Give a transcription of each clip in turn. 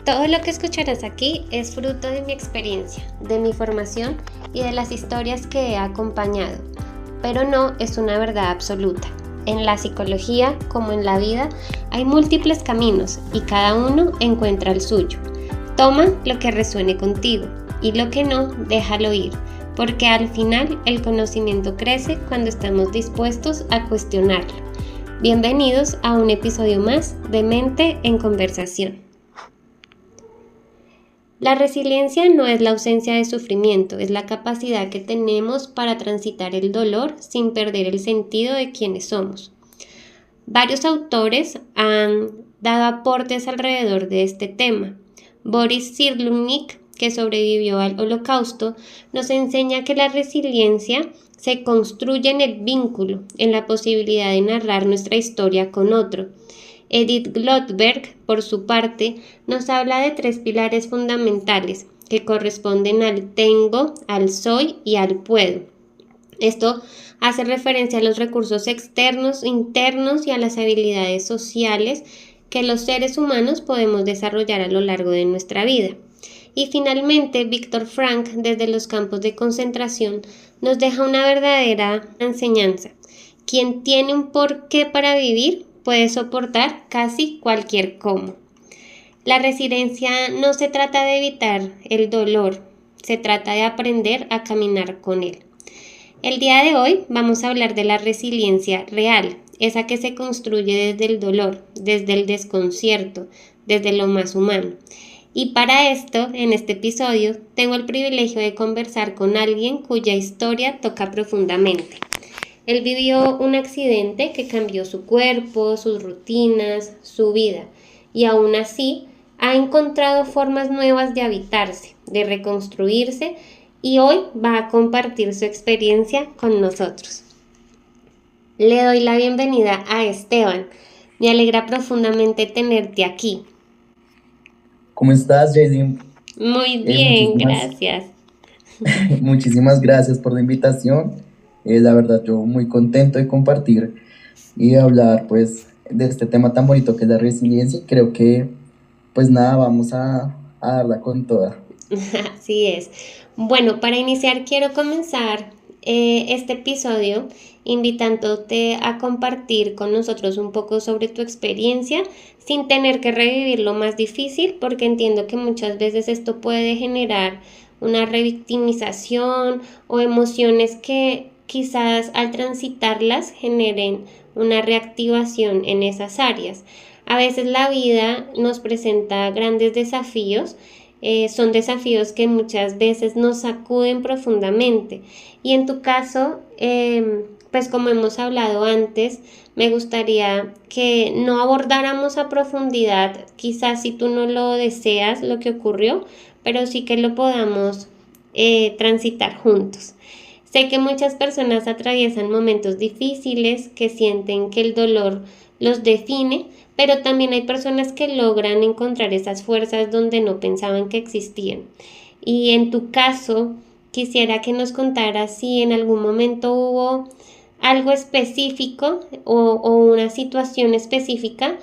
Todo lo que escucharás aquí es fruto de mi experiencia, de mi formación y de las historias que he acompañado, pero no es una verdad absoluta. En la psicología, como en la vida, hay múltiples caminos y cada uno encuentra el suyo. Toma lo que resuene contigo y lo que no, déjalo ir, porque al final el conocimiento crece cuando estamos dispuestos a cuestionarlo. Bienvenidos a un episodio más de Mente en Conversación. La resiliencia no es la ausencia de sufrimiento, es la capacidad que tenemos para transitar el dolor sin perder el sentido de quienes somos. Varios autores han dado aportes alrededor de este tema. Boris Cyrulnik, que sobrevivió al Holocausto, nos enseña que la resiliencia se construye en el vínculo, en la posibilidad de narrar nuestra historia con otro. Edith Goldberg, por su parte, nos habla de 3 pilares fundamentales que corresponden al tengo, al soy y al puedo. Esto hace referencia a los recursos externos, internos y a las habilidades sociales que los seres humanos podemos desarrollar a lo largo de nuestra vida. Y finalmente, Viktor Frankl, desde los campos de concentración, nos deja una verdadera enseñanza. Quien tiene un porqué para vivir puede soportar casi cualquier cómo. La resiliencia no se trata de evitar el dolor, se trata de aprender a caminar con él. El día de hoy vamos a hablar de la resiliencia real, esa que se construye desde el dolor, desde el desconcierto, desde lo más humano. Y para esto, en este episodio, tengo el privilegio de conversar con alguien cuya historia toca profundamente. Él vivió un accidente que cambió su cuerpo, sus rutinas, su vida, y aún así ha encontrado formas nuevas de habitarse, de reconstruirse, y hoy va a compartir su experiencia con nosotros. Le doy la bienvenida a Esteban. Me alegra profundamente tenerte aquí. ¿Cómo estás, Jason? Muy bien, Muchísimas, gracias. muchísimas gracias por la invitación. La verdad, yo muy contento de compartir y de hablar, pues, de este tema tan bonito que es la resiliencia. Y creo que, pues nada, vamos a darla con toda. Así es. Bueno, para iniciar quiero comenzar este episodio invitándote a compartir con nosotros un poco sobre tu experiencia sin tener que revivir lo más difícil, porque entiendo que muchas veces esto puede generar una revictimización o emociones que quizás al transitarlas generen una reactivación en esas áreas. A veces la vida nos presenta grandes desafíos, son desafíos que muchas veces nos sacuden profundamente. Y en tu caso, pues como hemos hablado antes, me gustaría que no abordáramos a profundidad, quizás si tú no lo deseas, lo que ocurrió, pero sí que lo podamos transitar juntos. Sé que muchas personas atraviesan momentos difíciles, que sienten que el dolor los define, pero también hay personas que logran encontrar esas fuerzas donde no pensaban que existían. Y en tu caso, quisiera que nos contaras si en algún momento hubo algo específico o una situación específica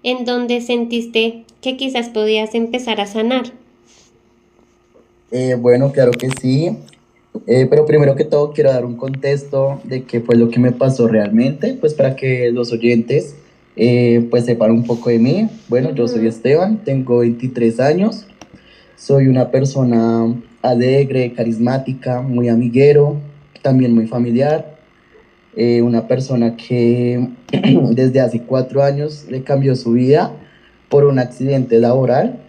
en donde sentiste que quizás podías empezar a sanar. Bueno, claro que sí. Pero primero que todo quiero dar un contexto de qué fue lo que me pasó realmente, pues para que los oyentes pues sepan un poco de mí. Bueno, yo soy Ujú. Esteban, tengo 23 años. Soy una persona alegre, carismática, muy amiguero, también muy familiar. Una persona que desde hace 4 años le cambió su vida por un accidente laboral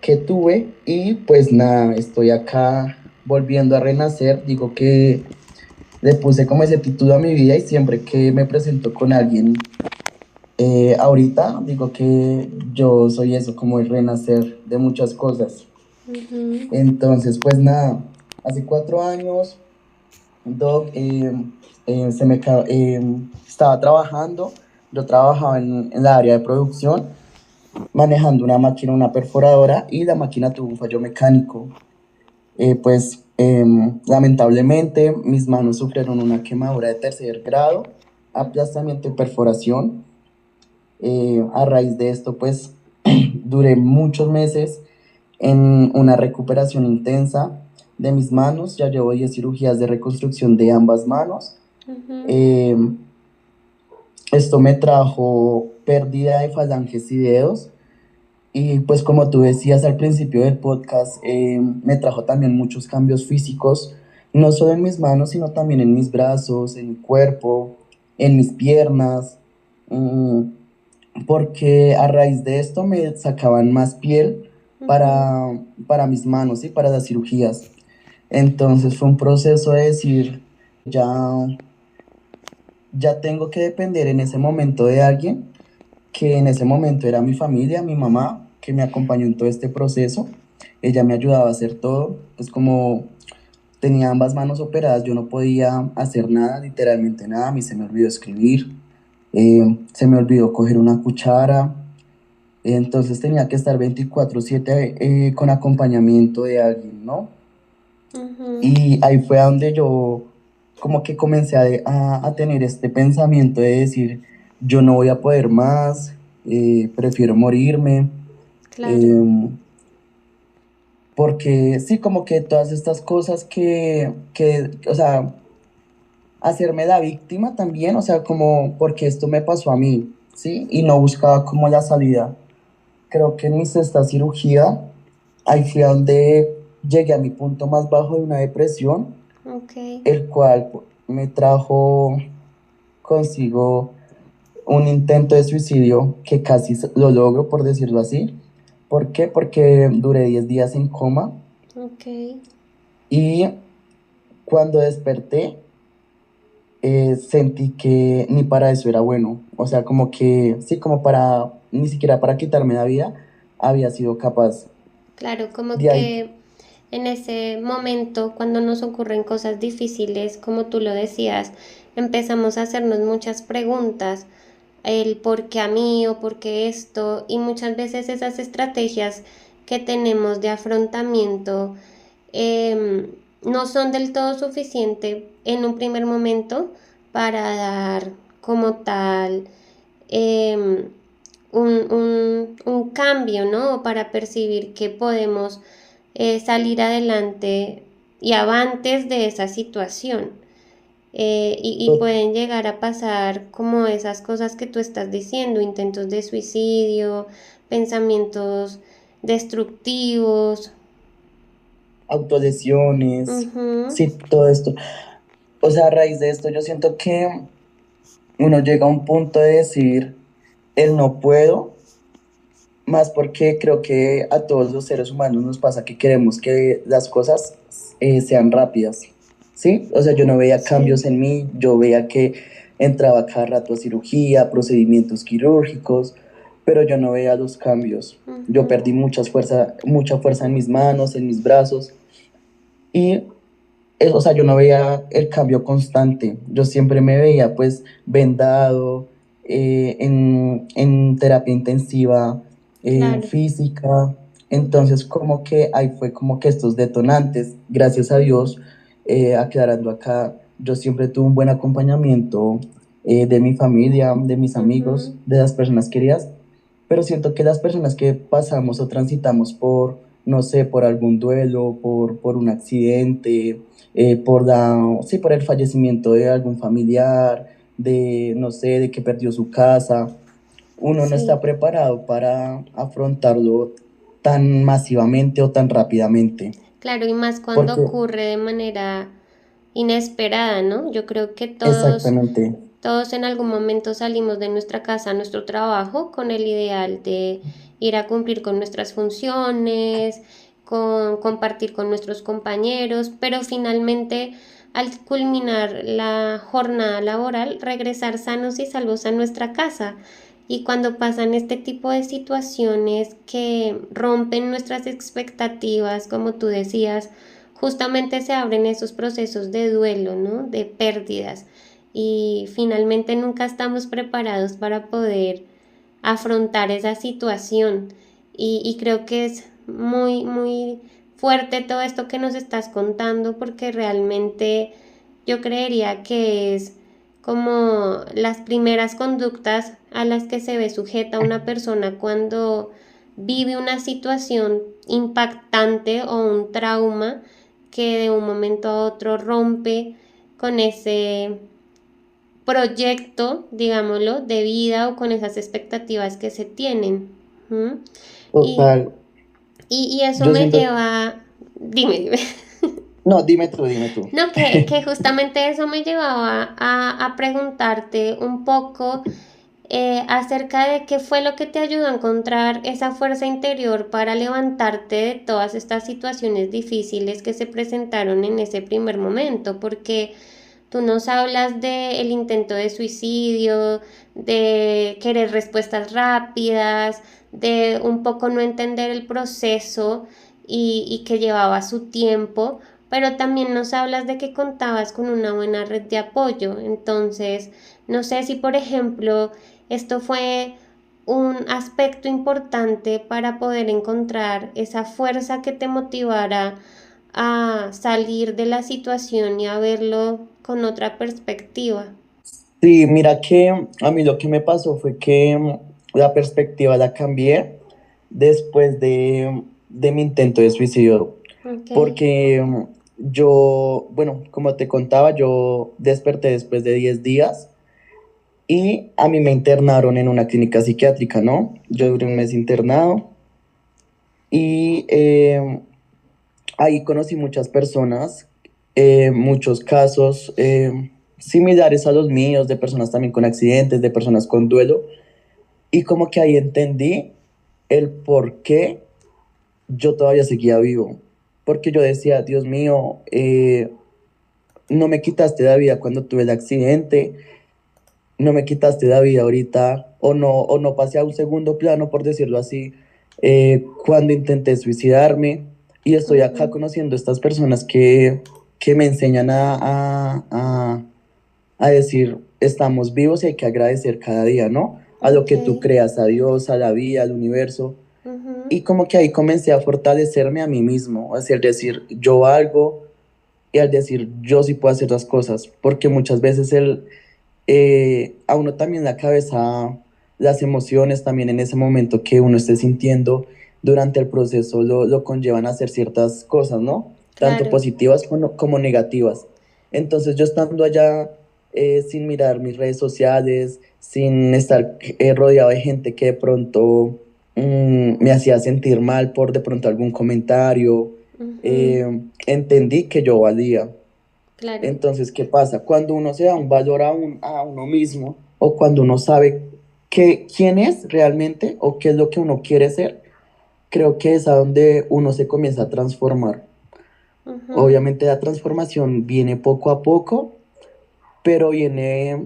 que tuve y pues nada, estoy acá volviendo a renacer. Digo que le puse como ese título a mi vida y siempre que me presento con alguien ahorita digo que yo soy eso, como el renacer de muchas cosas. Ujú. Entonces, pues nada, hace 4 años, Doc, estaba trabajando, yo trabajaba en la área de producción, manejando una máquina, una perforadora, y la máquina tuvo un fallo mecánico. Lamentablemente, mis manos sufrieron una quemadura de 3.er grado, aplastamiento y perforación. A raíz de esto, pues, duré muchos meses en una recuperación intensa de mis manos. Ya llevo 10 cirugías de reconstrucción de ambas manos. Ujú. Eh, Esto me trajo pérdida de falanges y dedos. Y pues como tú decías al principio del podcast, me trajo también muchos cambios físicos, no solo en mis manos, sino también en mis brazos, en mi cuerpo, en mis piernas, mm, porque a raíz de esto me sacaban más piel Ujú. para mis manos y para las cirugías. Entonces fue un proceso de decir, ya, ya tengo que depender en ese momento de alguien, que en ese momento era mi familia, mi mamá, que me acompañó en todo este proceso. Ella me ayudaba a hacer todo, pues como tenía ambas manos operadas, yo no podía hacer nada, literalmente nada. A mí se me olvidó escribir, se me olvidó coger una cuchara, entonces tenía que estar 24/7 con acompañamiento de alguien, ¿no? Ujú. Y ahí fue a donde yo como que comencé a tener este pensamiento de decir, yo no voy a poder más, prefiero morirme, Claro. em, porque sí, como que todas estas cosas o sea, hacerme la víctima también, o sea, como porque esto me pasó a mí, ¿sí? Y no buscaba como la salida. Creo que en mi sexta cirugía, ahí fue a donde llegué a mi punto más bajo de una depresión, Ok. el cual me trajo consigo un intento de suicidio que casi lo logro, por decirlo así. ¿Por qué? Porque duré 10 días en coma Ok. y cuando desperté sentí que ni para eso era bueno. O sea, como que sí, como para, ni siquiera para quitarme la vida, había sido capaz. Claro, como De ahí, que en ese momento, cuando nos ocurren cosas difíciles, como tú lo decías, empezamos a hacernos muchas preguntas, el por qué a mí o por qué esto, y muchas veces esas estrategias que tenemos de afrontamiento em, no son del todo suficientes en un primer momento para dar como tal em, un cambio, ¿no? Para percibir que podemos salir adelante y avantes de esa situación. Y to- pueden llegar a pasar como esas cosas que tú estás diciendo, intentos de suicidio, pensamientos destructivos. autolesiones, Ujú. sí, todo esto. O sea, a raíz de esto, yo siento que uno llega a un punto de decir, el no puedo, más porque creo que a todos los seres humanos nos pasa que queremos que las cosas sean rápidas, ¿sí? O sea, yo no veía Sí. cambios en mí, yo veía que entraba cada rato a cirugía, procedimientos quirúrgicos, pero yo no veía los cambios. Yo Ujú. perdí mucha fuerza en mis manos, en mis brazos, y o sea, yo no veía el cambio constante. Yo siempre me veía pues vendado, en terapia intensiva, Claro. física. Ujú. Entonces como que ahí fue como que estos detonantes, gracias a Dios, aclarando acá, yo siempre tuve un buen acompañamiento de mi familia, de mis amigos, Ujú. de las personas queridas, pero siento que las personas que pasamos o transitamos por, no sé, por algún duelo, por un accidente, sí, por el fallecimiento de algún familiar, de, no sé, de que perdió su casa, uno no Sí. está preparado para afrontarlo tan masivamente o tan rápidamente. Claro, y más cuando Porque, ocurre de manera inesperada, ¿no? Yo creo que exactamente, todos en algún momento salimos de nuestra casa a nuestro trabajo con el ideal de ir a cumplir con nuestras funciones, con compartir con nuestros compañeros, pero finalmente al culminar la jornada laboral, regresar sanos y salvos a nuestra casa. Y cuando pasan este tipo de situaciones que rompen nuestras expectativas, como tú decías, justamente se abren esos procesos de duelo, ¿no? De pérdidas. Y finalmente nunca estamos preparados para poder afrontar esa situación. Y creo que es muy, muy fuerte todo esto que nos estás contando porque realmente yo creería que es como las primeras conductas a las que se ve sujeta una persona cuando vive una situación impactante o un trauma que de un momento a otro rompe con ese proyecto, digámoslo, de vida o con esas expectativas que se tienen. ¿Mm? Y, Total. y eso Yo me siento, lleva, dime. no, dime tú. No, que justamente eso me llevaba a preguntarte un poco acerca de qué fue lo que te ayudó a encontrar esa fuerza interior para levantarte de todas estas situaciones difíciles que se presentaron en ese primer momento, porque tú nos hablas del intento de suicidio, de querer respuestas rápidas, de un poco no entender el proceso y que llevaba su tiempo, pero también nos hablas de que contabas con una buena red de apoyo. Entonces, no sé si, por ejemplo, esto fue un aspecto importante para poder encontrar esa fuerza que te motivara a salir de la situación y a verlo con otra perspectiva. Sí, mira que a mí lo que me pasó fue que la perspectiva la cambié después de mi intento de suicidio, Ok. porque yo, bueno, como te contaba, yo desperté después de 10 días y a mí me internaron en una clínica psiquiátrica, ¿no? Yo duré un Ujú. mes internado y ahí conocí muchas personas, muchos casos similares a los míos, de personas también con accidentes, de personas con duelo, y como que ahí entendí el por qué yo todavía seguía vivo, porque yo decía, Dios mío, no me quitaste la vida cuando tuve el accidente, no me quitaste la vida ahorita, o no pasé a un segundo plano, por decirlo así, cuando intenté suicidarme, y estoy acá Ujú. conociendo estas personas que me enseñan a decir, estamos vivos y hay que agradecer cada día, ¿no? A lo Ok. que tú creas, a Dios, a la vida, al universo. Ujú. Y como que ahí comencé a fortalecerme a mí mismo, es decir, yo valgo, y al decir, yo sí puedo hacer las cosas, porque muchas veces a uno también la cabeza, las emociones también en ese momento que uno esté sintiendo durante el proceso lo conllevan a hacer ciertas cosas, ¿no? Tanto Claro. positivas como negativas. Entonces yo estando allá sin mirar mis redes sociales, sin estar rodeado de gente que de pronto me hacía sentir mal por de pronto algún comentario, Ujú. entendí que yo valía. Claro. Entonces, ¿qué pasa? Cuando uno se da un valor a uno mismo o cuando uno sabe quién es realmente o qué es lo que uno quiere ser, creo que es a donde uno se comienza a transformar. Ujú. Obviamente la transformación viene poco a poco, pero viene,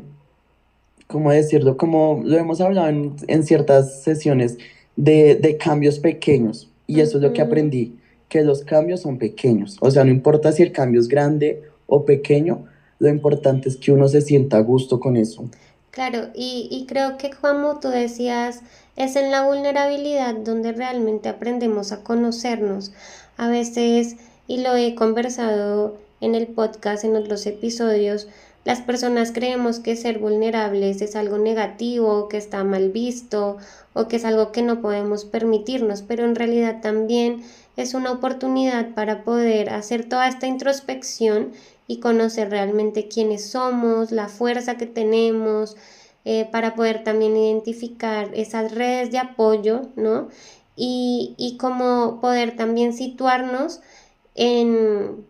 ¿cómo decirlo? Como lo hemos hablado en ciertas sesiones, de cambios pequeños. Y eso es lo que Ujú. aprendí, que los cambios son pequeños. O sea, no importa si el cambio es grande o pequeño, lo importante es que uno se sienta a gusto con eso. Claro, y creo que como tú decías, es en la vulnerabilidad donde realmente aprendemos a conocernos. A veces, y lo he conversado en el podcast, en otros episodios, las personas creemos que ser vulnerables es algo negativo, que está mal visto o que es algo que no podemos permitirnos, pero en realidad también es una oportunidad para poder hacer toda esta introspección y conocer realmente quiénes somos, la fuerza que tenemos, para poder también identificar esas redes de apoyo, ¿no? Y como poder también situarnos en,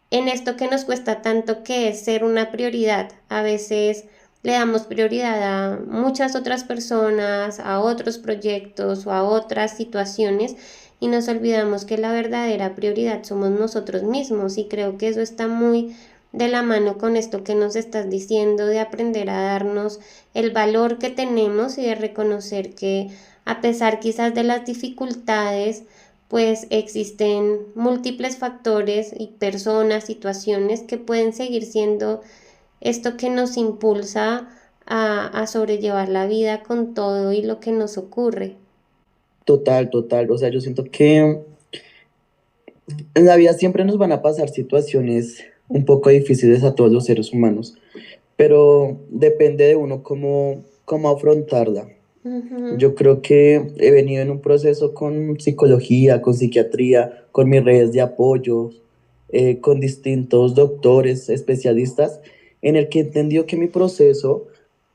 en esto que nos cuesta tanto, que es ser una prioridad. A veces le damos prioridad a muchas otras personas, a otros proyectos o a otras situaciones y nos olvidamos que la verdadera prioridad somos nosotros mismos, y creo que eso está muy de la mano con esto que nos estás diciendo, de aprender a darnos el valor que tenemos y de reconocer que a pesar quizás de las dificultades, pues existen múltiples factores y personas, situaciones que pueden seguir siendo esto que nos impulsa a sobrellevar la vida con todo y lo que nos ocurre. Total, total. O sea, yo siento que en la vida siempre nos van a pasar situaciones un poco difíciles a todos los seres humanos, pero depende de uno cómo afrontarla. Ujú. Yo creo que he venido en un proceso con psicología, con psiquiatría, con mis redes de apoyo, con distintos doctores, especialistas, en el que he entendido que mi proceso,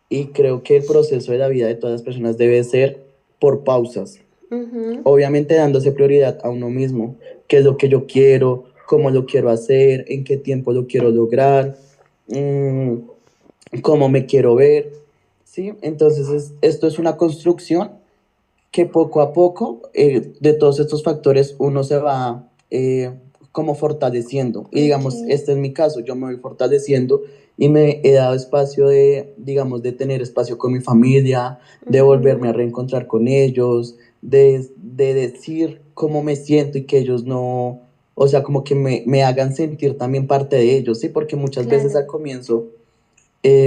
y creo que el proceso de la vida de todas las personas debe ser por pausas, Ujú. obviamente dándose prioridad a uno mismo, qué es lo que yo quiero, cómo lo quiero hacer, en qué tiempo lo quiero lograr, mm, cómo me quiero ver, ¿sí? Entonces esto es una construcción que poco a poco de todos estos factores uno se va como fortaleciendo. Y Ok. digamos, este es mi caso, yo me voy fortaleciendo y me he dado espacio de, digamos, de tener espacio con mi familia, de volverme a Ujú. reencontrar con ellos, de decir cómo me siento y que ellos no, o sea, como que me hagan sentir también parte de ellos, ¿sí? Porque muchas veces Claro, al comienzo,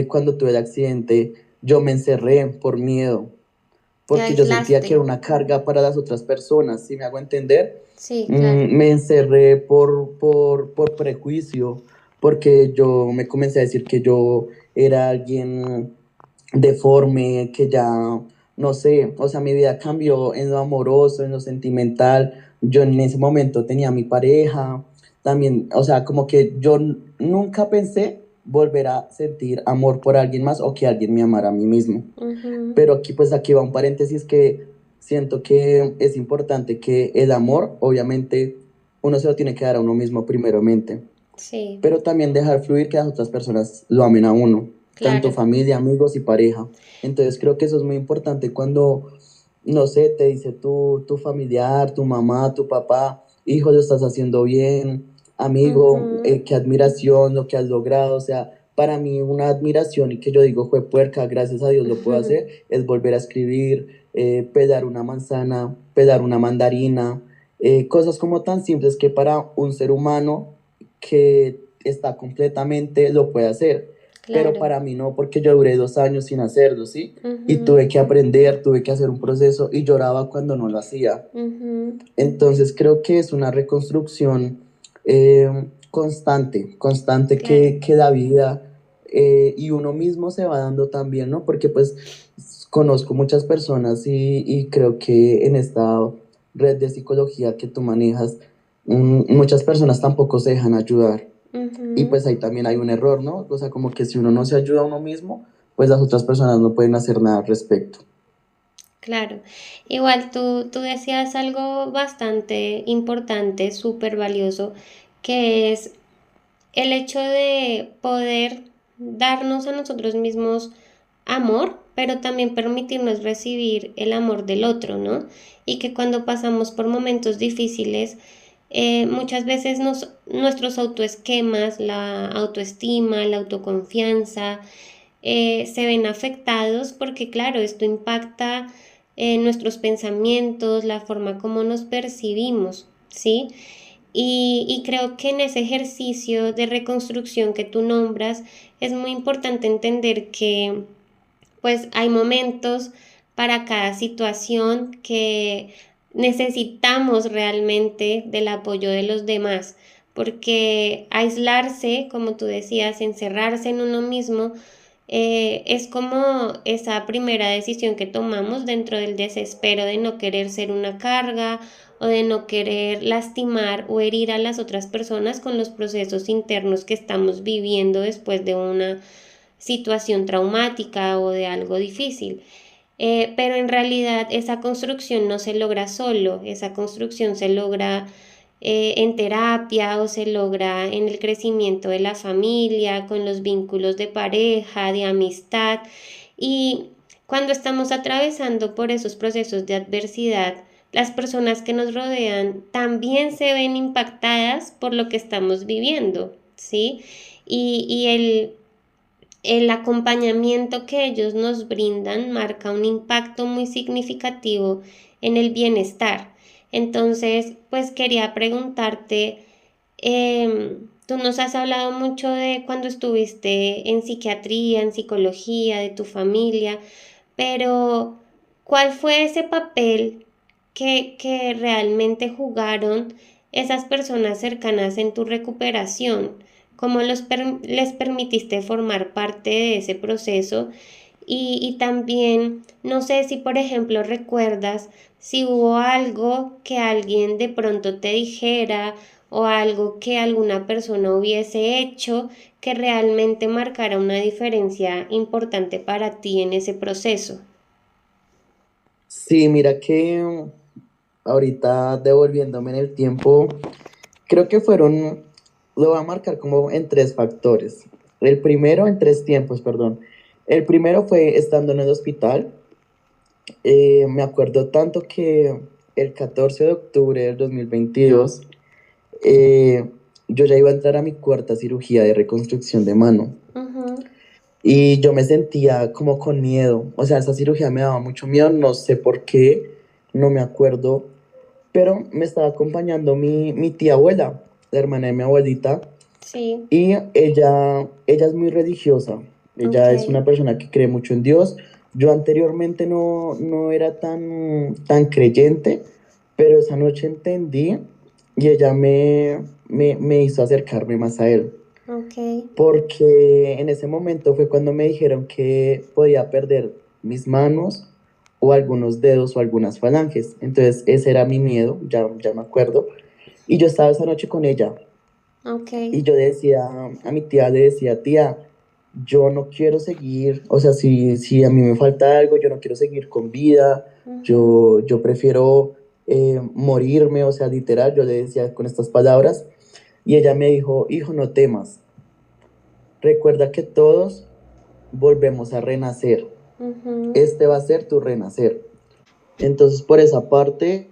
cuando tuve el accidente, yo me encerré por miedo, te porque yo sentía que aislaste. era una carga para las otras personas, ¿sí me hago entender? Sí, claro. Me encerré por prejuicio, porque yo me comencé a decir que yo era alguien deforme, que ya, no sé, o sea, mi vida cambió en lo amoroso, en lo sentimental. Yo en ese momento tenía a mi pareja, también, o sea, como que yo nunca pensé volver a sentir amor por alguien más o que alguien me amara a mí mismo. Ujú. Pero aquí pues aquí va un paréntesis que siento que es importante que el amor, obviamente, uno se lo tiene que dar a uno mismo primeramente, Sí, pero también dejar fluir que las otras personas lo amen a uno, tanto claro. familia, amigos y pareja. Entonces creo que eso es muy importante cuando, no sé, te dice tu familiar, tu mamá, tu papá, hijo, lo estás haciendo bien, amigo, Ujú. qué admiración lo que has logrado, o sea, para mí una admiración y que yo digo, fue puerca, gracias a Dios lo puedo hacer, es volver a escribir, pelar una manzana, pelar una mandarina, cosas como tan simples que para un ser humano que está completamente, lo puede hacer, pero Claro. para mí no, porque yo duré 2 años sin hacerlo, ¿sí? Y Ujú. tuve que aprender, tuve que hacer un proceso y lloraba cuando no lo hacía. Ujú. Entonces creo que es una reconstrucción constante, constante Claro. que da vida y uno mismo se va dando también, ¿no? Porque pues conozco muchas personas y creo que en esta red de psicología que tú manejas, muchas personas tampoco se dejan ayudar. Y Ujú. pues ahí también hay un error, ¿no? O sea, como que si uno no se ayuda a uno mismo, pues las otras personas no pueden hacer nada al respecto. Claro. Igual tú decías algo bastante importante, súper valioso, que es el hecho de poder darnos a nosotros mismos amor, pero también permitirnos recibir el amor del otro, ¿no? Y que cuando pasamos por momentos difíciles, muchas veces nuestros autoesquemas, la autoestima, la autoconfianza, se ven afectados porque, claro, esto impacta nuestros pensamientos, la forma como nos percibimos, ¿sí? Y creo que en ese ejercicio de reconstrucción que tú nombras es muy importante entender que pues hay momentos para cada situación que necesitamos realmente del apoyo de los demás, porque aislarse, como tú decías, encerrarse en uno mismo, es como esa primera decisión que tomamos dentro del desespero de no querer ser una carga o de no querer lastimar o herir a las otras personas con los procesos internos que estamos viviendo después de una situación traumática o de algo difícil. Pero en realidad esa construcción no se logra solo, esa construcción se logra en terapia o se logra en el crecimiento de la familia, con los vínculos de pareja, de amistad. Y cuando estamos atravesando por esos procesos de adversidad, las personas que nos rodean también se ven impactadas por lo que estamos viviendo, ¿sí? Y el acompañamiento que ellos nos brindan marca un impacto muy significativo en el bienestar. Entonces, pues quería preguntarte, tú nos has hablado mucho de cuando estuviste en psiquiatría, en psicología, de tu familia, pero ¿cuál fue ese papel que realmente jugaron esas personas cercanas en tu recuperación? ¿Cómo les permitiste formar parte de ese proceso? Y también, no sé si por ejemplo recuerdas si hubo algo que alguien de pronto te dijera o algo que alguna persona hubiese hecho que realmente marcara una diferencia importante para ti en ese proceso. Sí, mira que ahorita devolviéndome en el tiempo, creo que fueron, lo voy a marcar como en tres factores. El primero, en tres tiempos, perdón. El primero fue estando en el hospital. Me acuerdo tanto que el 14 de octubre del 2022, eh, yo ya iba a entrar a mi cuarta cirugía de reconstrucción de mano. Ujú. Y yo me sentía como con miedo. O sea, esa cirugía me daba mucho miedo, no sé por qué, no me acuerdo. Pero me estaba acompañando mi tía abuela, la hermana de mi abuelita. Sí, Y ella es muy religiosa. ok. Ella es una persona que cree mucho en Dios. Yo anteriormente no era tan creyente, pero esa noche entendí y ella me hizo acercarme más a él. Ok. Porque en ese momento fue cuando me dijeron que podía perder mis manos o algunos dedos o algunas falanges. Entonces ese era mi miedo, ya me acuerdo. Y yo estaba esa noche con ella Ok. y yo decía, a mi tía le decía, tía, yo no quiero seguir, o sea, si a mí me falta algo, yo no quiero seguir con vida, Ujú. yo prefiero morirme, o sea, literal, yo le decía con estas palabras. Y ella me dijo, hijo, no temas, recuerda que todos volvemos a renacer. Ujú. Este va a ser tu renacer. Entonces, por esa parte,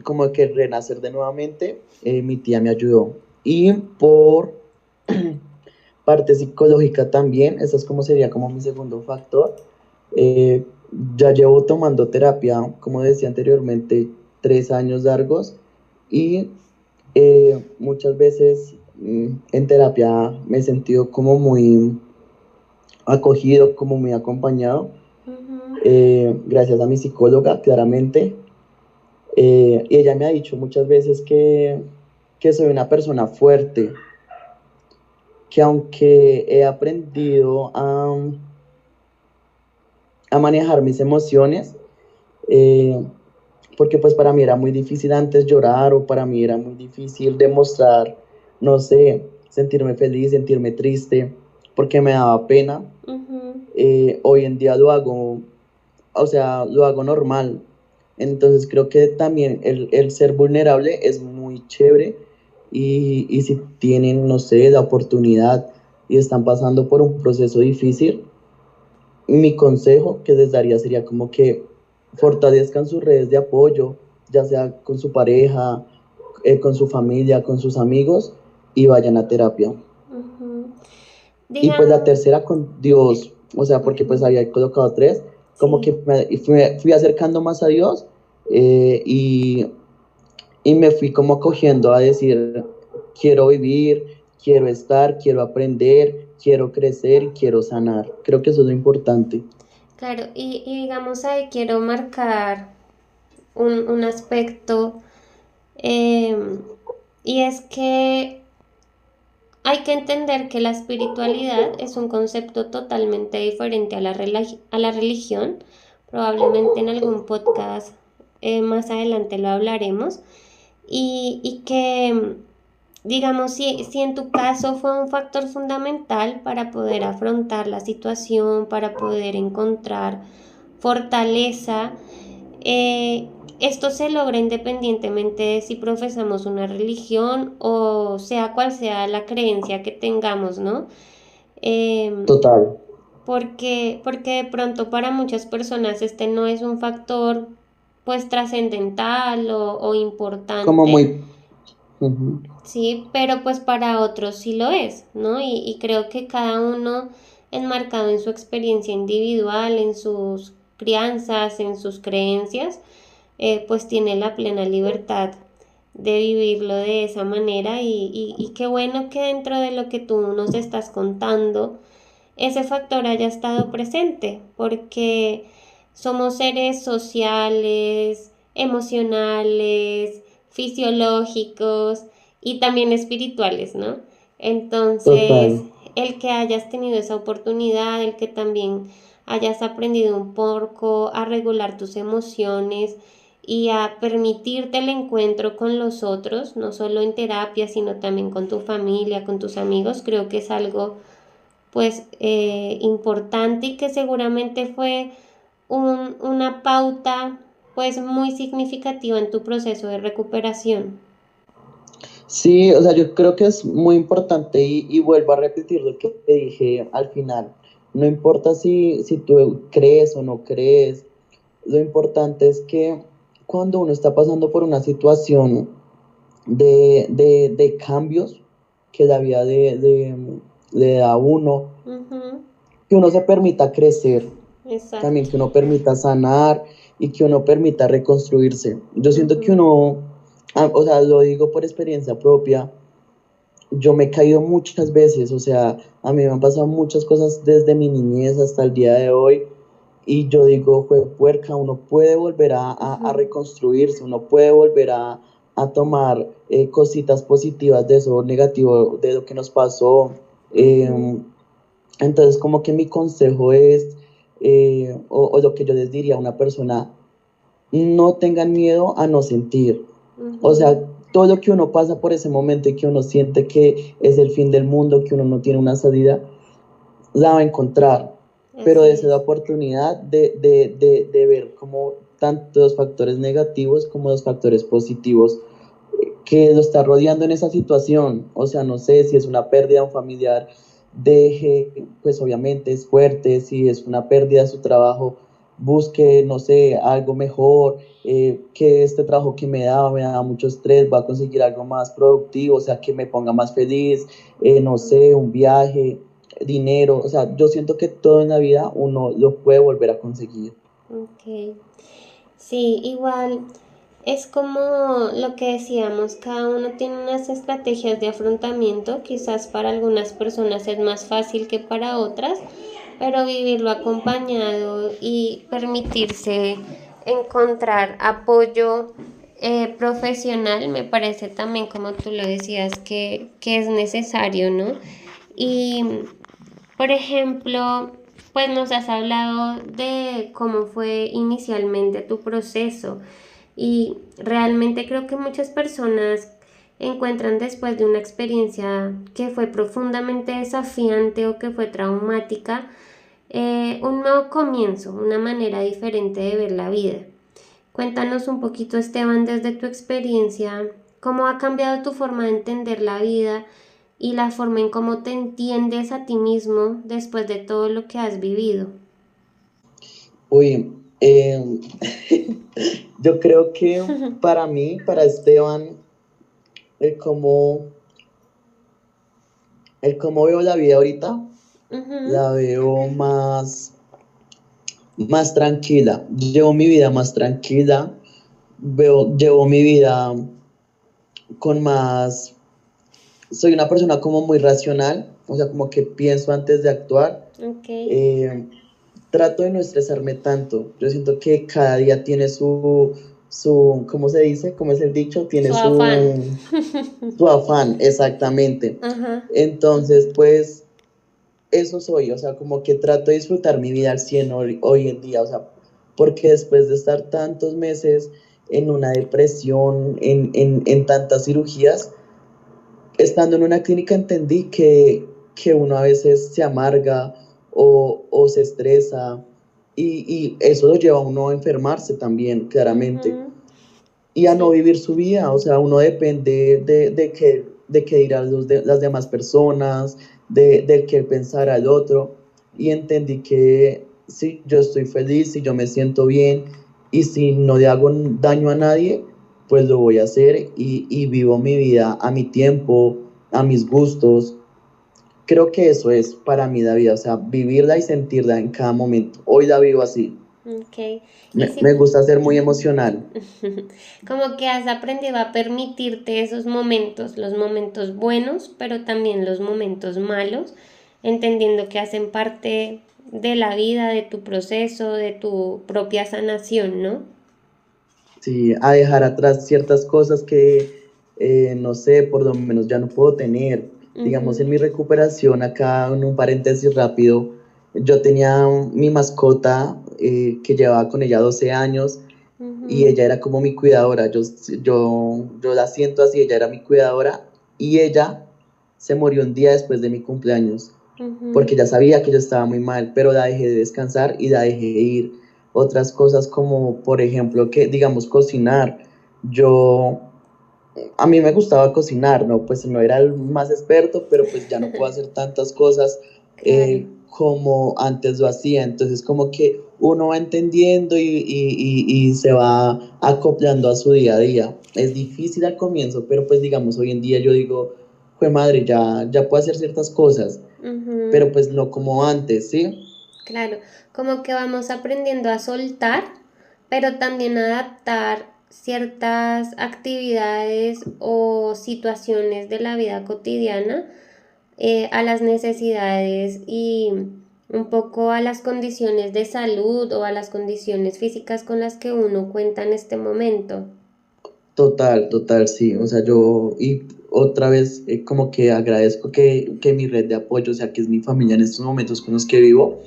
como que renacer de nuevamente, mi tía me ayudó. Y por parte psicológica también, eso es como sería como mi segundo factor. Eh, ya llevo tomando terapia, como decía anteriormente, 3 años largos y muchas veces en terapia me he sentido como muy acogido, como muy acompañado, Ujú. gracias a mi psicóloga, claramente. Y ella me ha dicho muchas veces que soy una persona fuerte, que aunque he aprendido a manejar mis emociones, eh, porque pues para mí era muy difícil antes llorar o para mí era muy difícil demostrar, no sé, sentirme feliz, sentirme triste, porque me daba pena. Ujú. Hoy en día lo hago, o sea, lo hago normal. Entonces creo que también el ser vulnerable es muy chévere y si tienen, no sé, la oportunidad y están pasando por un proceso difícil, mi consejo que les daría sería como que fortalezcan sus redes de apoyo, ya sea con su pareja, con su familia, con sus amigos y vayan a terapia. Ujú. Y pues la Digamos, tercera con Dios, o sea, porque pues ujú. había colocado tres, como Sí. que fui acercando más a Dios eh, y, y me fui como cogiendo a decir, quiero vivir, quiero estar, quiero aprender, quiero crecer, quiero sanar. Creo que eso es lo importante. Claro, y digamos ahí quiero marcar un aspecto, em, y es que hay que entender que la espiritualidad es un concepto totalmente diferente a a la religión. Probablemente en algún podcast más adelante lo hablaremos. Y que, digamos, si en tu caso fue un factor fundamental para poder afrontar la situación, para poder encontrar fortaleza, eh, esto se logra independientemente de si profesamos una religión o sea cual sea la creencia que tengamos, ¿no? Em, Total. porque de pronto para muchas personas este no es un factor pues trascendental o Como importante, muy... Ujú. sí, pero pues para otros sí lo es, ¿no? Y creo que cada uno enmarcado en su experiencia individual, en sus crianzas, en sus creencias, pues tiene la plena libertad de vivirlo de esa manera y qué bueno que dentro de lo que tú nos estás contando, ese factor haya estado presente, porque somos seres sociales, emocionales, fisiológicos y también espirituales, ¿no? Total. Entonces, el que hayas tenido esa oportunidad, el que también hayas aprendido un poco a regular tus emociones y a permitirte el encuentro con los otros, no solo en terapia, sino también con tu familia, con tus amigos, creo que es algo pues importante y que seguramente fue una pauta pues muy significativa en tu proceso de recuperación. Sí, o sea, yo creo que es muy importante y vuelvo a repetir lo que te dije al final. No importa si tú crees o no crees, lo importante es que cuando uno está pasando por una situación de cambios que la vida le da a uno, Ujú, que uno se permita crecer, también exacto. que uno permita sanar y que uno permita reconstruirse. Yo siento que Ujú, uno, o sea, lo digo por experiencia propia, yo me he caído muchas veces, o sea, a mí me han pasado muchas cosas desde mi niñez hasta el día de hoy y yo digo, fue puerca, uno puede volver a ujú, reconstruirse, uno puede volver a tomar cositas positivas de eso negativo, de lo que nos pasó. ujú. Eh, entonces, como que mi consejo es, o lo que yo les diría a una persona, no tengan miedo a no sentir. O Ujú, sea, todo lo que uno pasa por ese momento y que uno siente que es el fin del mundo, que uno no tiene una salida, la va a encontrar. Pero así esa es la es. oportunidad de ver como tanto los factores negativos como los factores positivos que lo está rodeando en esa situación. O sea, no sé si es una pérdida de un familiar, deje, pues obviamente es fuerte, si es una pérdida de su trabajo, busque, no sé, algo mejor, que este trabajo que me da mucho estrés, va a conseguir algo más productivo, o sea, que me ponga más feliz, no Ujú, sé, un viaje, dinero, o sea, yo siento que todo en la vida uno lo puede volver a conseguir. ok. Sí, igual es como lo que decíamos, cada uno tiene unas estrategias de afrontamiento, quizás para algunas personas es más fácil que para otras, pero vivirlo acompañado y permitirse encontrar apoyo profesional me parece también, como tú lo decías, que es necesario, ¿no? Y por ejemplo, pues nos has hablado de cómo fue inicialmente tu proceso y realmente creo que muchas personas encuentran después de una experiencia que fue profundamente desafiante o que fue traumática, un nuevo comienzo, una manera diferente de ver la vida. Cuéntanos un poquito, Esteban, desde tu experiencia, cómo ha cambiado tu forma de entender la vida y la forma en cómo te entiendes a ti mismo después de todo lo que has vivido. Uy, yo creo que para mí, para Esteban, el cómo, el cómo veo la vida ahorita, Ujú, la veo más tranquila. Llevo mi vida más tranquila, llevo mi vida con más, soy una persona como muy racional, o sea, como que pienso antes de actuar. ok, Eh, Trato de no estresarme tanto. Yo siento que cada día tiene ¿cómo se dice? ¿Cómo es el dicho? Tiene su afán. su afán, exactamente. Ajá, Entonces, pues, eso soy, o sea, como que trato de disfrutar mi vida al 100 hoy en día, o sea, porque después de estar tantos meses en una depresión, en tantas cirugías, estando en una clínica entendí que uno a veces se amarga o se estresa y eso lo lleva a uno a enfermarse también, claramente, ujú, y a no sí, vivir su vida, o sea, uno depende de qué dirán las demás personas, del que pensará el otro, y entendí que si yo estoy feliz, si yo me siento bien, y si no le hago daño a nadie, pues lo voy a hacer y vivo mi vida a mi tiempo, a mis gustos. Creo que eso es para mí la vida, o sea, vivirla y sentirla en cada momento. Hoy la vivo así. ok. Y Me si, gusta ser muy emocional. como que has aprendido a permitirte esos momentos, los momentos buenos, pero también los momentos malos, entendiendo que hacen parte de la vida, de tu proceso, de tu propia sanación, ¿no? Sí, a dejar atrás ciertas cosas que, no sé, por lo menos ya no puedo tener. Digamos, en Ujú, mi recuperación, acá en un paréntesis rápido, Yo tenía mi mascota que llevaba con ella 12 años y Ujú, ella era como mi cuidadora. Yo la siento así, ella era mi cuidadora y ella se murió un día después de mi cumpleaños porque ujú, ya sabía que yo estaba muy mal, pero la dejé de descansar y la dejé ir. Otras cosas como, por ejemplo, que digamos cocinar. Yo, a mí me gustaba cocinar, ¿no? Pues no era el más experto, pero pues ya no puedo hacer tantas cosas claro, como antes lo hacía. Entonces como que uno va entendiendo y se va acoplando a su día a día. Es difícil al comienzo, pero pues digamos hoy en día yo digo, fue madre, ya puedo hacer ciertas cosas, ujú, pero pues no como antes, ¿sí? claro, como que vamos aprendiendo a soltar, pero también a adaptar ciertas actividades o situaciones de la vida cotidiana a las necesidades y un poco a las condiciones de salud o a las condiciones físicas con las que uno cuenta en este momento. Total, total, sí. O sea, Ujú, y otra vez, como que agradezco que mi red de apoyo, o sea, que es mi familia en estos momentos con los que vivo,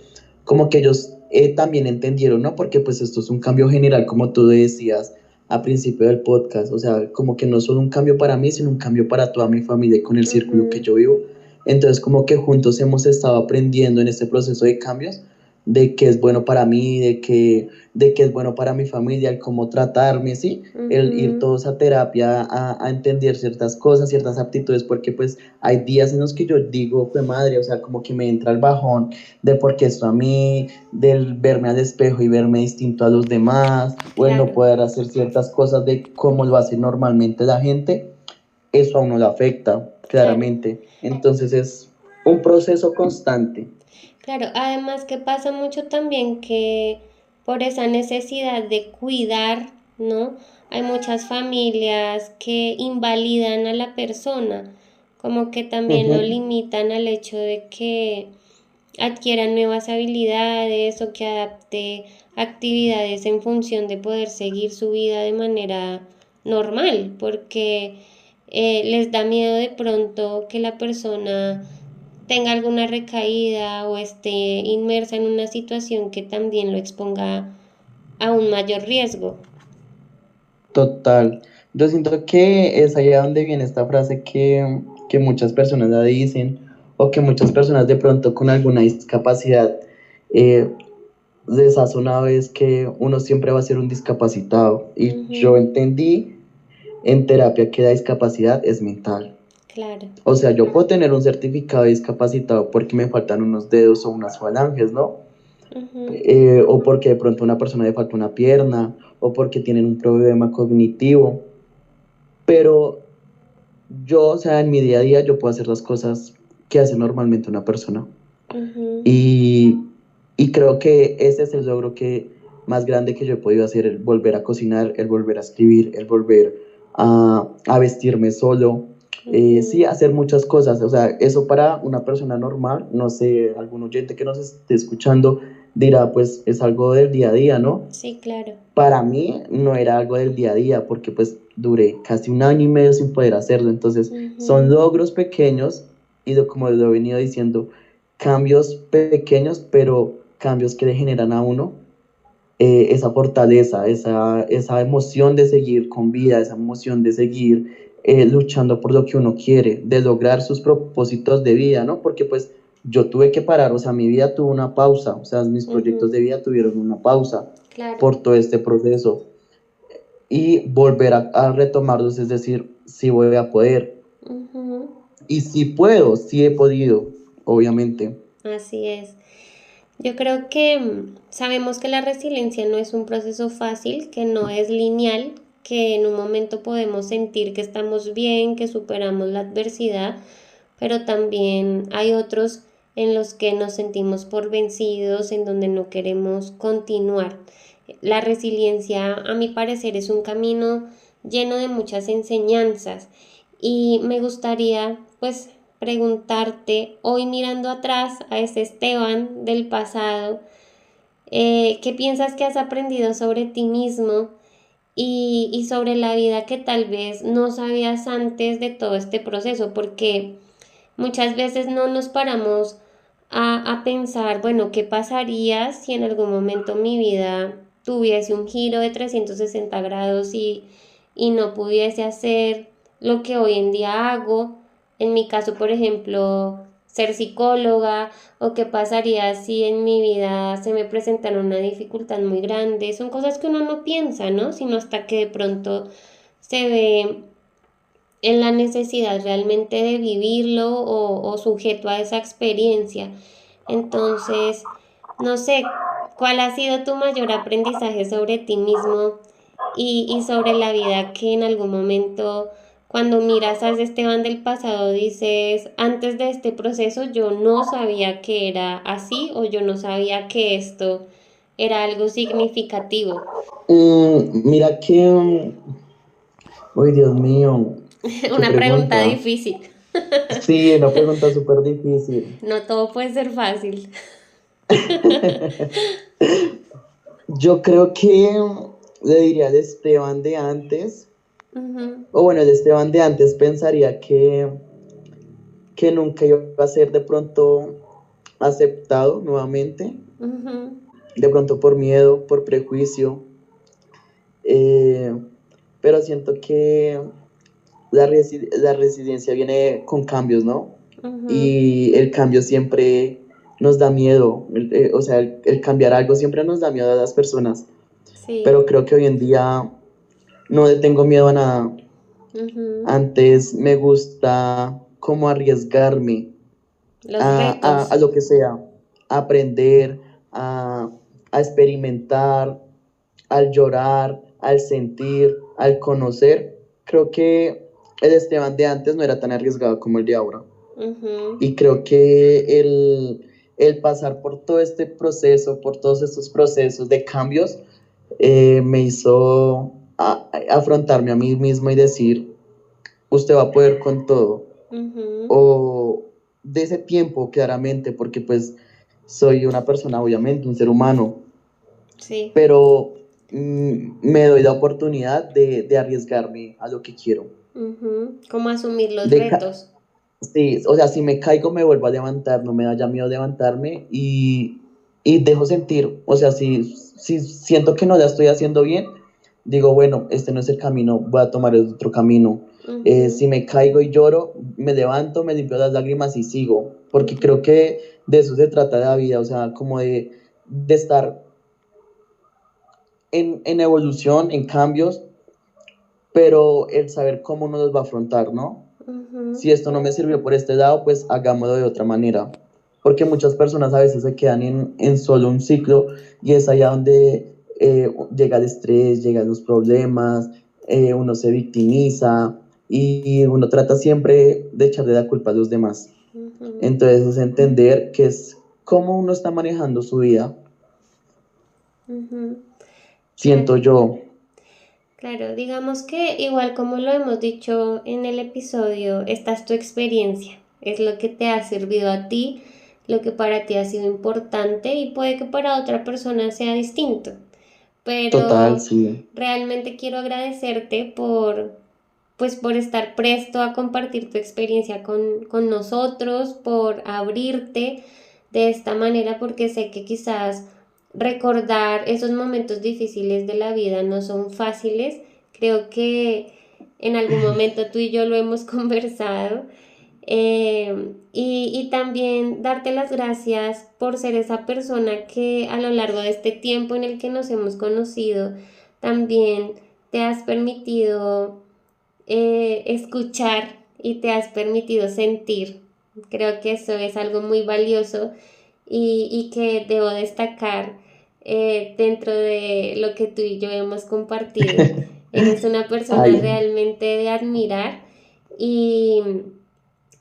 como que ellos también entendieron, ¿no? Porque pues esto es un cambio general, como tú decías al principio del podcast, o sea, como que no solo un cambio para mí, sino un cambio para toda mi familia y con el círculo que ujú, yo vivo. Entonces, como que juntos hemos estado aprendiendo en este proceso de cambios de qué es bueno para mí, de qué es bueno para mi familia, el cómo tratarme, ¿sí? El ir ujú, todos a terapia a entender ciertas cosas, ciertas aptitudes, porque pues hay días en los que yo digo, pues madre, o sea, como que me entra el bajón de por qué esto a mí, del verme al espejo y verme distinto a los demás, o el no claro. poder hacer ciertas cosas de cómo lo hace normalmente la gente, eso a uno le afecta, Claro, claramente. Entonces es un proceso constante. claro. Además que pasa mucho también que por esa necesidad de cuidar, ¿no? Hay muchas familias que invalidan a la persona, como que también lo Ujú. limitan al hecho de que adquiera nuevas habilidades o que adapte actividades en función de poder seguir su vida de manera normal, porque les da miedo de pronto que la persona tenga alguna recaída o esté inmersa en una situación que también lo exponga a un mayor riesgo. Total. Yo siento que es allá donde viene esta frase que muchas personas la dicen o que muchas personas de pronto con alguna discapacidad eh, les ha sonado es que uno siempre va a ser un discapacitado. Y yo Ujú, entendí en terapia que la discapacidad es mental. claro. O sea, yo puedo tener un certificado de discapacitado porque me faltan unos dedos o unas falanges, ¿no? Ujú, O porque de pronto a una persona le falta una pierna o porque tienen un problema cognitivo. Pero yo, o sea, en mi día a día yo puedo hacer las cosas que hace normalmente una persona. ujú, Y, y creo que ese es el logro más grande que yo he podido hacer, el volver a cocinar, el volver a escribir, el volver a vestirme solo. Sí, ujú. hacer muchas cosas. O sea, eso para una persona normal, no sé, algún oyente que nos esté escuchando dirá, pues es algo del día a día, ¿no? Sí, claro. Para mí no era algo del día a día porque pues duré casi un año y medio sin poder hacerlo. Entonces son Ujú, logros pequeños y como lo he venido diciendo, cambios pequeños, pero cambios que le generan a uno esa fortaleza, esa emoción de seguir con vida, esa emoción de seguir luchando por lo que uno quiere, de lograr sus propósitos de vida, ¿no? Porque pues yo tuve que parar, o sea, mi vida tuvo una pausa, o sea, mis proyectos ujú, de vida tuvieron una pausa claro. por todo este proceso y volver a retomarlos, es decir, sí voy a poder. Ujú, Y sí puedo, sí he podido, obviamente. así es. Yo creo que sabemos que la resiliencia no es un proceso fácil, que no es lineal, que en un momento podemos sentir que estamos bien, que superamos la adversidad, pero también hay otros en los que nos sentimos por vencidos, en donde no queremos continuar. La resiliencia, a mi parecer, es un camino lleno de muchas enseñanzas y me gustaría, pues, preguntarte, hoy mirando atrás a ese Esteban del pasado, ¿qué piensas que has aprendido sobre ti mismo y sobre la vida que tal vez no sabías antes de todo este proceso? Porque muchas veces no nos paramos a pensar, bueno, ¿qué pasaría si en algún momento mi vida tuviese un giro de 360 grados y no pudiese hacer lo que hoy en día hago? En mi caso, por ejemplo, ser psicóloga, o qué pasaría si en mi vida se me presentara una dificultad muy grande. Son cosas que uno no piensa, ¿no? Sino hasta que de pronto se ve en la necesidad realmente de vivirlo o sujeto a esa experiencia. Entonces, no sé, ¿cuál ha sido tu mayor aprendizaje sobre ti mismo y sobre la vida que en algún momento, cuando miras a ese Esteban del pasado, dices, antes de este proceso yo no sabía que era así, o yo no sabía que esto era algo significativo? Mira que, uy, Dios mío, qué Una pregunta pregunta. difícil. Sí, una pregunta súper difícil. No todo puede ser fácil. Yo creo que le diría al Esteban de antes, Ujú, o bueno, el Esteban de antes pensaría que nunca iba a ser de pronto aceptado nuevamente, ujú, de pronto por miedo, por prejuicio, eh, pero siento que la resiliencia viene con cambios, ¿no? ujú. Y el cambio siempre nos da miedo, o sea, el cambiar algo siempre nos da miedo a las personas, Sí. pero creo que hoy en día no le tengo miedo a nada. Ujú. Antes me gusta como arriesgarme Los a retos. lo que sea, a aprender, a, a experimentar, al llorar, al sentir, al conocer. Creo que el Esteban de antes no era tan arriesgado como el de ahora. Ujú, Y creo que el pasar por todo este proceso, por todos estos procesos de cambios, me hizo afrontarme a mí mismo y decir, usted va a poder con todo. ujú. O de ese tiempo, claramente, porque pues soy una persona, obviamente, un ser humano, Sí. pero me doy la oportunidad de arriesgarme a lo que quiero. Ujú. ¿Cómo asumir los De ca- retos? sí, o sea, si me caigo me vuelvo a levantar, no me da ya miedo levantarme y dejo sentir, o sea, si siento que no la estoy haciendo bien, digo, bueno, este no es el camino, voy a tomar el otro camino. Si Ujú, me caigo y lloro, me levanto, me limpio las lágrimas y sigo, porque ujú, creo que de eso se trata la vida, o sea, como de estar en evolución, en cambios, pero el saber cómo uno los va a afrontar, ¿no? ujú. Si esto no me sirvió por este lado, pues hagámoslo de otra manera. Porque muchas personas a veces se quedan en solo un ciclo y es allá donde llega el estrés, llegan los problemas, uno se victimiza y uno trata siempre de echarle la culpa a los demás. Ujú. Entonces es entender que es cómo uno está manejando su vida, Ujú. siento Claro, yo. claro. Digamos que igual como lo hemos dicho en el episodio, esta es tu experiencia. Es lo que te ha servido a ti, lo que para ti ha sido importante y puede que para otra persona sea distinto. Total, Pero sí. realmente quiero agradecerte pues por estar presto a compartir tu experiencia con nosotros, por abrirte de esta manera, porque sé que quizás recordar esos momentos difíciles de la vida no son fáciles. Creo que en algún momento tú y yo lo hemos conversado. Y también darte las gracias por ser esa persona que a lo largo de este tiempo en el que nos hemos conocido, también te has permitido escuchar y te has permitido sentir. Creo que eso es algo muy valioso y que debo destacar dentro de lo que tú y yo hemos compartido. Eres una persona Ay, realmente de admirar y,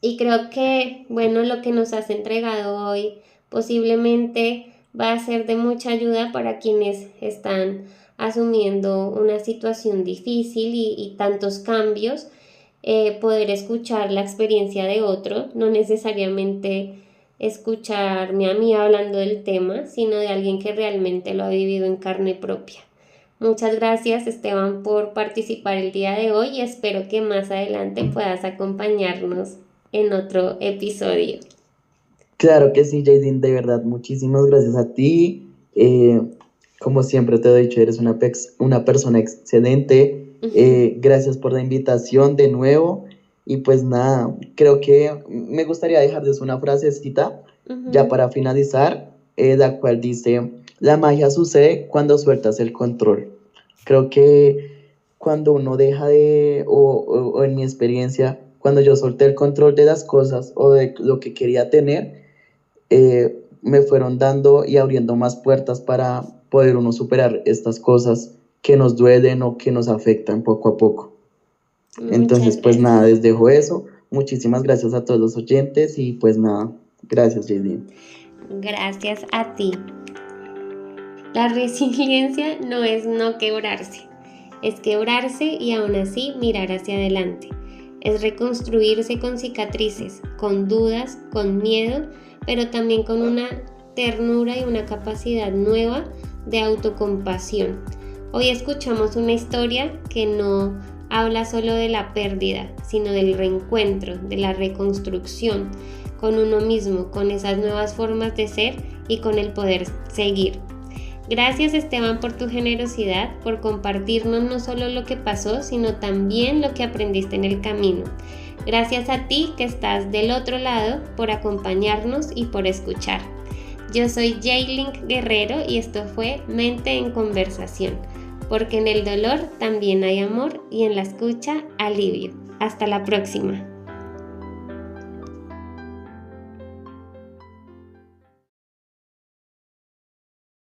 y creo que, bueno, lo que nos has entregado hoy posiblemente va a ser de mucha ayuda para quienes están asumiendo una situación difícil y tantos cambios. Poder escuchar la experiencia de otro, no necesariamente escucharme a mí hablando del tema, sino de alguien que realmente lo ha vivido en carne propia. Muchas gracias, Esteban, por participar el día de hoy y espero que más adelante puedas acompañarnos en otro episodio. Claro que sí, Jaydin, de verdad, muchísimas gracias a ti. Como siempre te he dicho, eres una persona excelente. Gracias por la invitación de nuevo. Y pues nada, creo que me gustaría dejarles una frasecita ya Ujú. para finalizar, la cual dice, la magia sucede cuando sueltas el control. Creo que cuando uno deja de, o en mi experiencia, cuando yo solté el control de las cosas o de lo que quería tener, me fueron dando y abriendo más puertas para poder uno superar estas cosas que nos duelen o que nos afectan poco a poco. Muchas Entonces, pues gracias. nada, les dejo eso. Muchísimas gracias a todos los oyentes y pues nada, gracias, JD. Gracias a ti. La resiliencia no es no quebrarse, es quebrarse y aún así mirar hacia adelante. Es reconstruirse con cicatrices, con dudas, con miedo, pero también con una ternura y una capacidad nueva de autocompasión. Hoy escuchamos una historia que no habla solo de la pérdida, sino del reencuentro, de la reconstrucción con uno mismo, con esas nuevas formas de ser y con el poder seguir. Gracias Esteban por tu generosidad, por compartirnos no solo lo que pasó, sino también lo que aprendiste en el camino. Gracias a ti que estás del otro lado por acompañarnos y por escuchar. Yo soy Jaylin Guerrero y esto fue Mente en Conversación, porque en el dolor también hay amor y en la escucha alivio. Hasta la próxima.